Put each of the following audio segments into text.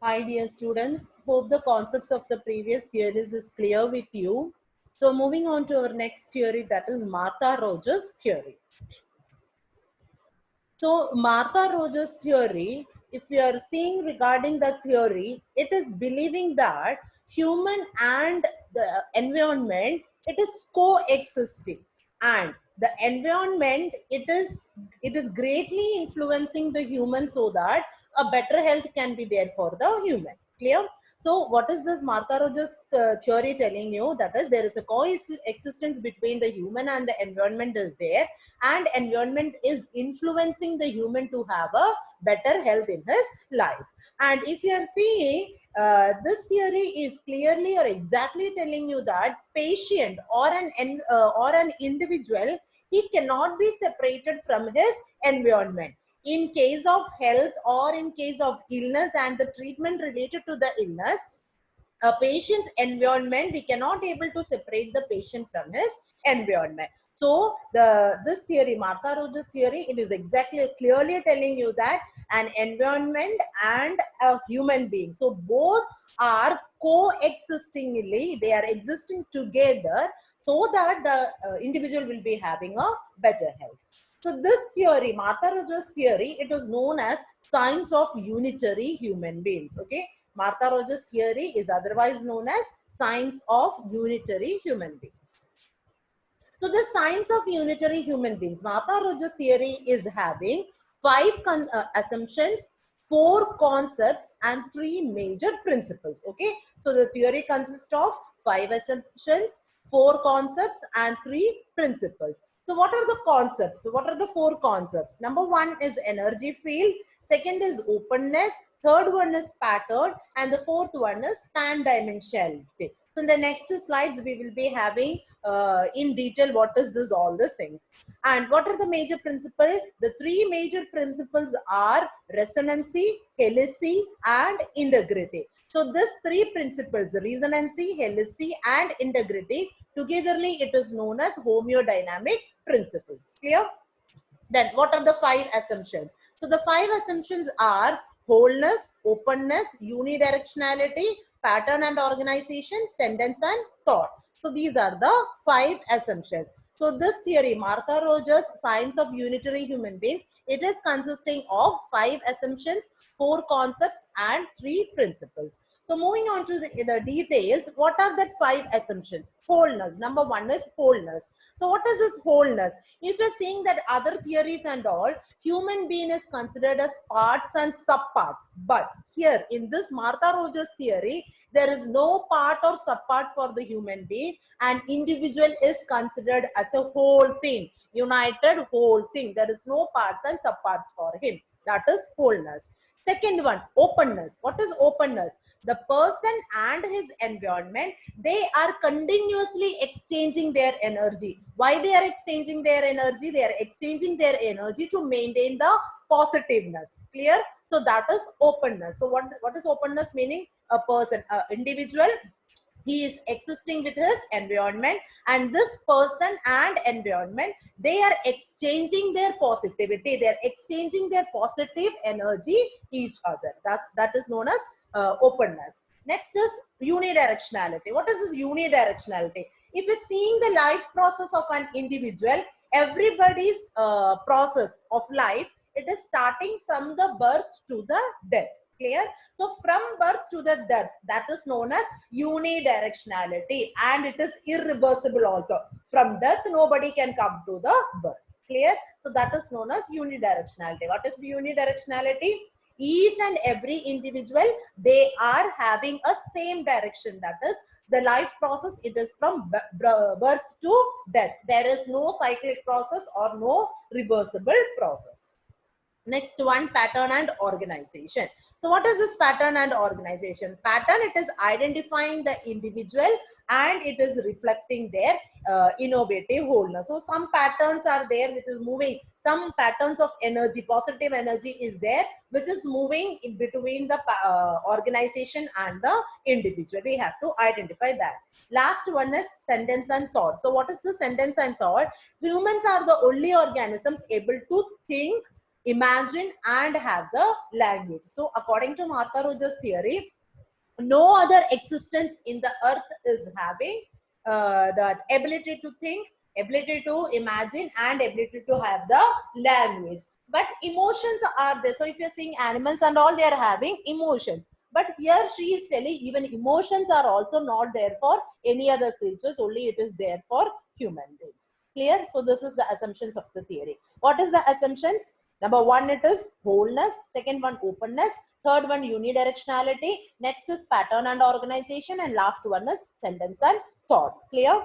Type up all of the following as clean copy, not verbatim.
Hi dear students, hope the concepts of the previous theories is clear with you. So moving on to our next theory, that is Martha Rogers theory. So Martha Rogers theory, if you are seeing regarding the theory, it is believing that human and the environment, it is coexisting, and the environment, it is greatly influencing the human so that a better health can be there for the human. Clear? So what is this Martha Rogers theory telling you? That is, there is a coexistence between the human and the environment is there, and environment is influencing the human to have a better health in his life. And if you are seeing, this theory is clearly or exactly telling you that patient or an individual, he cannot be separated from his environment in case of health or in case of illness and the treatment related to the illness. A patient's environment, we cannot able to separate the patient from his environment. So this theory, Martha Rogers theory, it is exactly clearly telling you that an environment and a human being, so both are coexistingly, they are existing together so that the individual will be having a better health. So this theory, Martha Rogers theory, it is known as science of unitary human beings. Okay, Martha Rogers theory is otherwise known as science of unitary human beings. So the science of unitary human beings, Martha Rogers theory is having five assumptions, four concepts and three major principles. Okay, so the theory consists of five assumptions, four concepts and three principles. So what are the concepts? So what are the four concepts? Number one is energy field, second is openness, third one is pattern, and the fourth one is pan-dimensionality. So in the next two slides, we will be having in detail what is this, all these things. And what are the major principles? The three major principles are resonancy, helicity, and integrity. So these three principles, resonancy, helicity, and integrity, togetherly it is known as homeodynamic principles. Clear? Then what are the five assumptions? So the five assumptions are wholeness, openness, unidirectionality, pattern and organization, sentence and thought. So these are the five assumptions. So this theory, Martha Rogers science of unitary human beings, it is consisting of five assumptions, four concepts and three principles. So moving on to the details, what are the five assumptions? Wholeness. Number one is wholeness. So what is this wholeness? If you're seeing that other theories and all, human being is considered as parts and subparts. But here in this Martha Rogers theory, there is no part or subpart for the human being. An individual is considered as a whole thing, united whole thing. There is no parts and subparts for him. That is wholeness. Second one, openness. What is openness? The person and his environment, they are continuously exchanging their energy. Why they are exchanging their energy? They are exchanging their energy to maintain the positiveness. Clear? So that is openness. So what is openness meaning? A person, an individual, he is existing with his environment, and this person and environment, they are exchanging their positivity, they are exchanging their positive energy each other. That is known as openness. Next is unidirectionality. What is this unidirectionality? If you're seeing the life process of an individual, everybody's process of life, it is starting from the birth to the death. Clear? So from birth to the death, that is known as unidirectionality, and it is irreversible also. From death, nobody can come to the birth. Clear? So that is known as unidirectionality. What is unidirectionality? Each and every individual, they are having a same direction. That is the life process, it is from birth to death. There is no cyclic process or no reversible process. Next one, pattern and organization. So what is this pattern and organization? Pattern, it is identifying the individual and it is reflecting their innovative wholeness. So some patterns are there which is moving. Some patterns of energy, positive energy is there, which is moving in between the organization and the individual. We have to identify that. Last one is sentence and thought. So what is the sentence and thought? Humans are the only organisms able to think, imagine, and have the language. So according to Martha Roger's theory, no other existence in the earth is having that ability to think, ability to imagine, and ability to have the language. But emotions are there. So if you're seeing animals and all, they are having emotions. But here she is telling even emotions are also not there for any other creatures, only it is there for human beings. Clear? So this is the assumptions of the theory. What is the assumptions? Number one, it is wholeness. Second one, openness. Third one, unidirectionality. Next is pattern and organization. And last one is sentence and thought. Clear?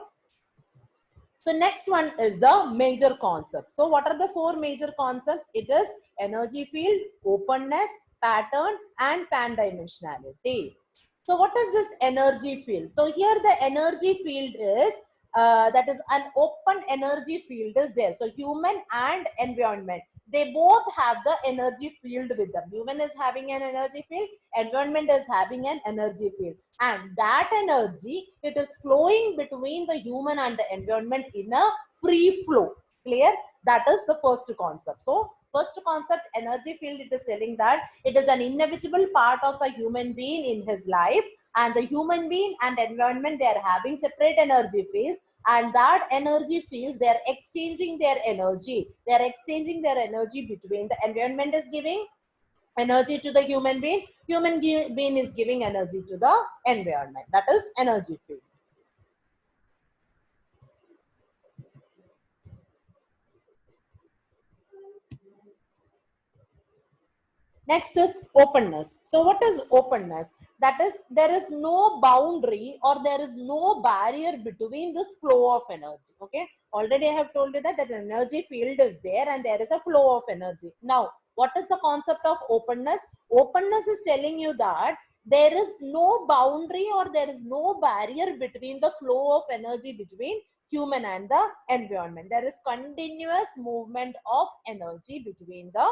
So next one is the major concept. So what are the four major concepts? It is energy field, openness, pattern, and pan-dimensionality. So what is this energy field? So here the energy field is, that is an open energy field is there. So human and environment, they both have the energy field with them. Human is having an energy field, environment is having an energy field. And that energy, it is flowing between the human and the environment in a free flow. Clear? That is the first concept. So first concept, energy field, it is telling that it is an inevitable part of a human being in his life, and the human being and environment, they are having separate energy fields, and that energy fields, they are exchanging their energy. They are exchanging their energy between the environment is giving energy to the human being, being is giving energy to the environment. That is energy field. Next is openness. So what is openness? That is, there is no boundary or there is no barrier between this flow of energy. Okay. Already I have told you that that energy field is there and there is a flow of energy. Now, what is the concept of openness? Openness is telling you that there is no boundary or there is no barrier between the flow of energy between human and the environment. There is continuous movement of energy between the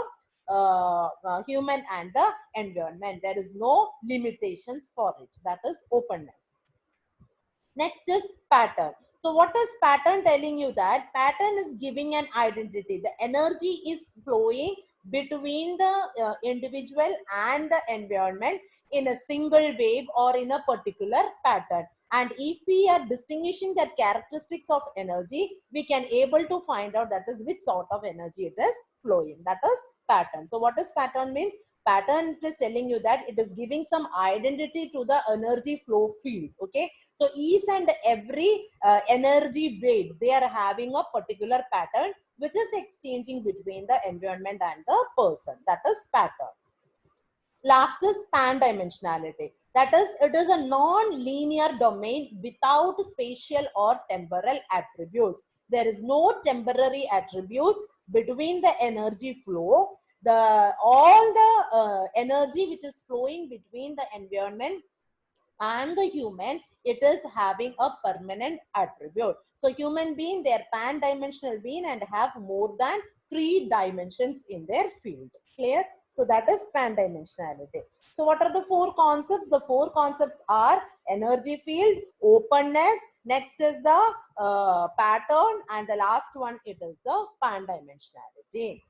human and the environment. There is no limitations for it. That is openness. Next is pattern. So what is pattern telling you? That pattern is giving an identity. The energy is flowing between the individual and the environment in a single wave or in a particular pattern. And if we are distinguishing the characteristics of energy, we can able to find out that is which sort of energy it is flowing. That is pattern. So what does pattern means? Pattern is telling you that it is giving some identity to the energy flow field. Okay. So each and every energy waves, they are having a particular pattern which is exchanging between the environment and the person. That is pattern. Last is pan-dimensionality. That is, it is a non-linear domain without spatial or temporal attributes. There is no temporary attributes between the energy flow. All the energy which is flowing between the environment and the human, it is having a permanent attribute. So human being, they are pan-dimensional being and have more than 3 dimensions in their field. Clear? So that is pan-dimensionality. So what are the 4 concepts? The 4 concepts are energy field, openness, next is the pattern, and the last one, it is the pan-dimensionality.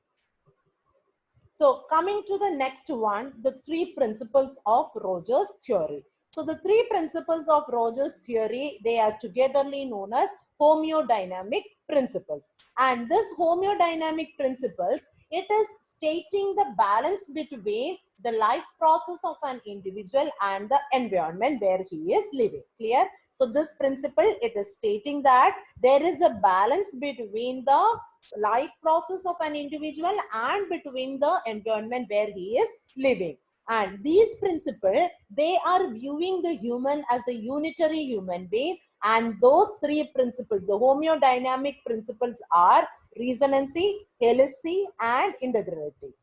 So coming to the next one, the 3 principles of Rogers theory. So the 3 principles of Rogers theory, they are togetherly known as homeodynamic principles. And this homeodynamic principles, it is stating the balance between the life process of an individual and the environment where he is living. Clear? So this principle, it is stating that there is a balance between the life process of an individual and between the environment where he is living. And these principles, they are viewing the human as a unitary human being. And those 3 principles, the homeodynamic principles, are resonancy, helicity, and integrity.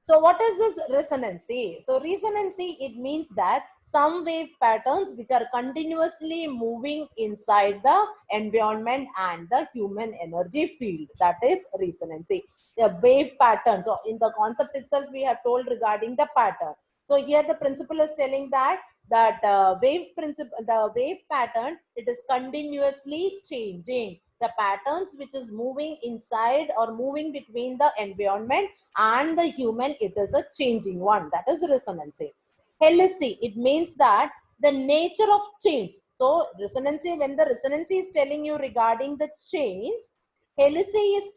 So what is this resonancy? So resonancy, it means that some wave patterns which are continuously moving inside the environment and the human energy field. That is resonancy. The wave pattern. So in the concept itself, we have told regarding the pattern. So here the principle is telling that wave principle, the wave pattern, it is continuously changing. The patterns which is moving inside or moving between the environment and the human, it is a changing one. That is resonancy. Helicity, it means that the nature of change. So resonancy, when the resonancy is telling you regarding the change, helicity is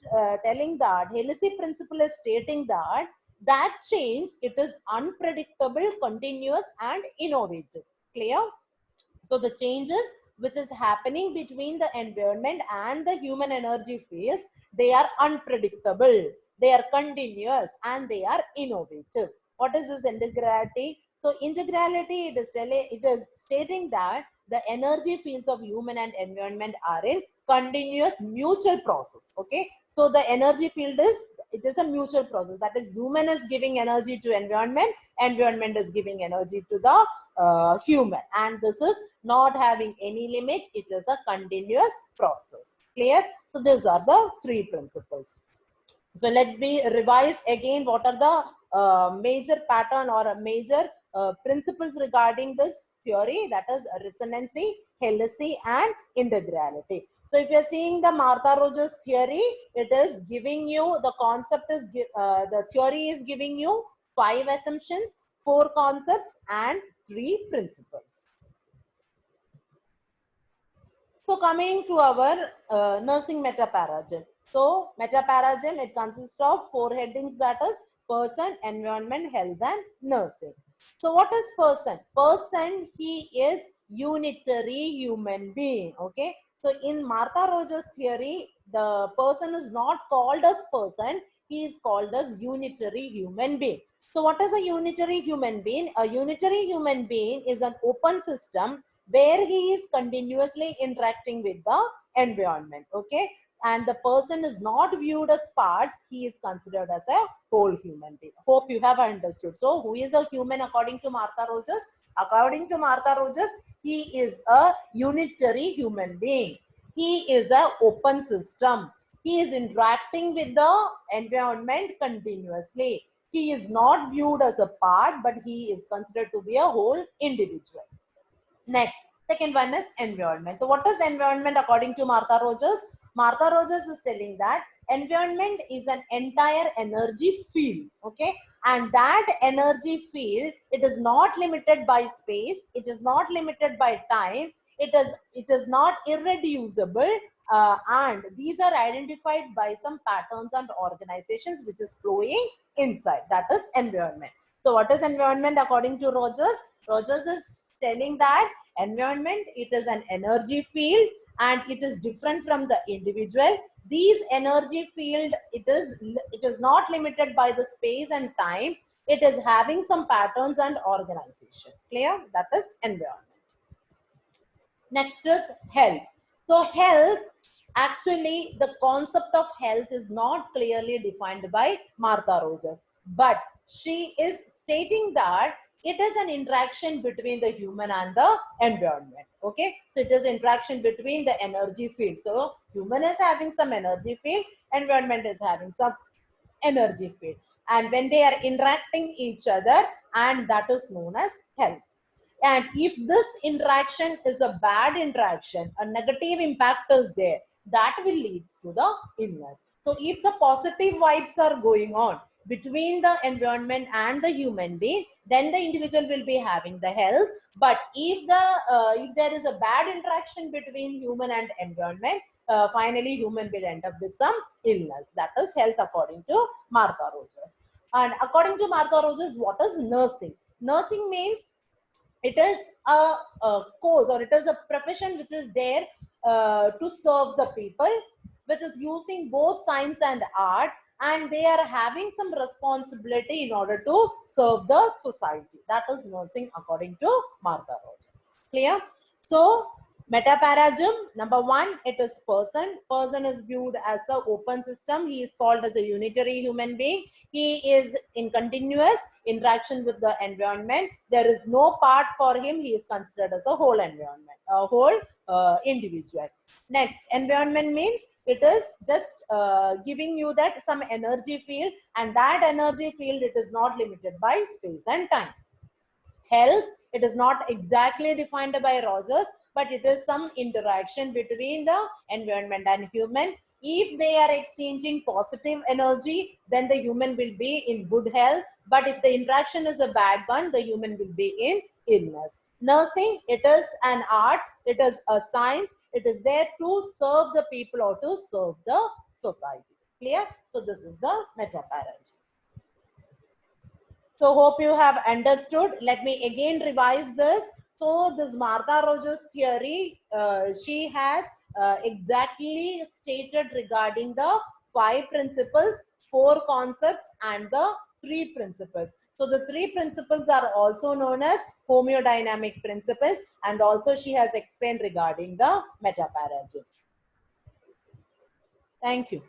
telling that, helicity principle is stating that that change, it is unpredictable, continuous and innovative. Clear? So the changes which is happening between the environment and the human energy fields, they are unpredictable, they are continuous and they are innovative. What is this integrality? So integrality, it is stating that the energy fields of human and environment are in continuous mutual process. Okay, so the energy field is, it is a mutual process. That is, human is giving energy to environment, environment is giving energy to the human, and this is not having any limit. It is a continuous process. Clear? So these are the three principles. So let me revise again what are the major pattern or major principles regarding this theory, that is resonancy, helicity and integrality. So if you are seeing the Martha Rogers theory, it is giving you, the concept is, the theory is giving you 5 assumptions, 4 concepts and 3 principles. So coming to our nursing meta-paradigm. So meta-paradigm, it consists of 4 headings, that is person, environment, health and nursing. So what is person? Person, he is unitary human being. Okay. So in Martha Rogers theory, the person is not called as person, he is called as unitary human being. So what is a unitary human being? A unitary human being is an open system where he is continuously interacting with the environment. Okay, and the person is not viewed as parts, he is considered as a whole human being. Hope you have understood. So who is a human according to Martha Rogers? According to Martha Rogers, he is a unitary human being. He is an open system. He is interacting with the environment continuously. He is not viewed as a part, but he is considered to be a whole individual. Next, second one is environment. So what is environment according to Martha Rogers? Martha Rogers is telling that environment is an entire energy field. Okay, and that energy field, it is not limited by space, it is not limited by time, it is not irreducible, and these are identified by some patterns and organizations which is flowing inside. That is environment. So what is environment according to Rogers? Rogers is telling that environment, it is an energy field and it is different from the individual. These energy field, it is not limited by the space and time, it is having some patterns and organization. Clear? That is environment. Next is health. So health, actually the concept of health is not clearly defined by Martha Rogers, but she is stating that it is an interaction between the human and the environment. Okay, so it is interaction between the energy field. So human is having some energy field, environment is having some energy field, and when they are interacting each other, and that is known as health. And if this interaction is a bad interaction, a negative impact is there, that will lead to the illness. So if the positive vibes are going on between the environment and the human being, then the individual will be having the health. But if there is a bad interaction between human and environment, finally human will end up with some illness. That is health according to Martha Rogers. And according to Martha Rogers, what is nursing? Nursing means it is a course, or it is a profession which is there to serve the people, which is using both science and art, and they are having some responsibility in order to serve the society. That is nursing according to Martha Rogers. Clear? So meta-paradigm, number 1, it is person. Person is viewed as an open system. He is called as a unitary human being. He is in continuous interaction with the environment. There is no part for him. He is considered as a whole environment, a whole individual. Next, environment means it is just giving you that some energy field, and that energy field, it is not limited by space and time. Health, it is not exactly defined by Rogers, but it is some interaction between the environment and human. If they are exchanging positive energy, then the human will be in good health. But if the interaction is a bad one, the human will be in illness. Nursing, it is an art, it is a science, it is there to serve the people or to serve the society. Clear? So this is the meta paradigm. So hope you have understood. Let me again revise this. So this Martha Rogers theory, she has exactly stated regarding the 5 principles, 4 concepts, and the 3 principles. So the 3 principles are also known as homeodynamic principles, and also she has explained regarding the meta paradigm. Thank you.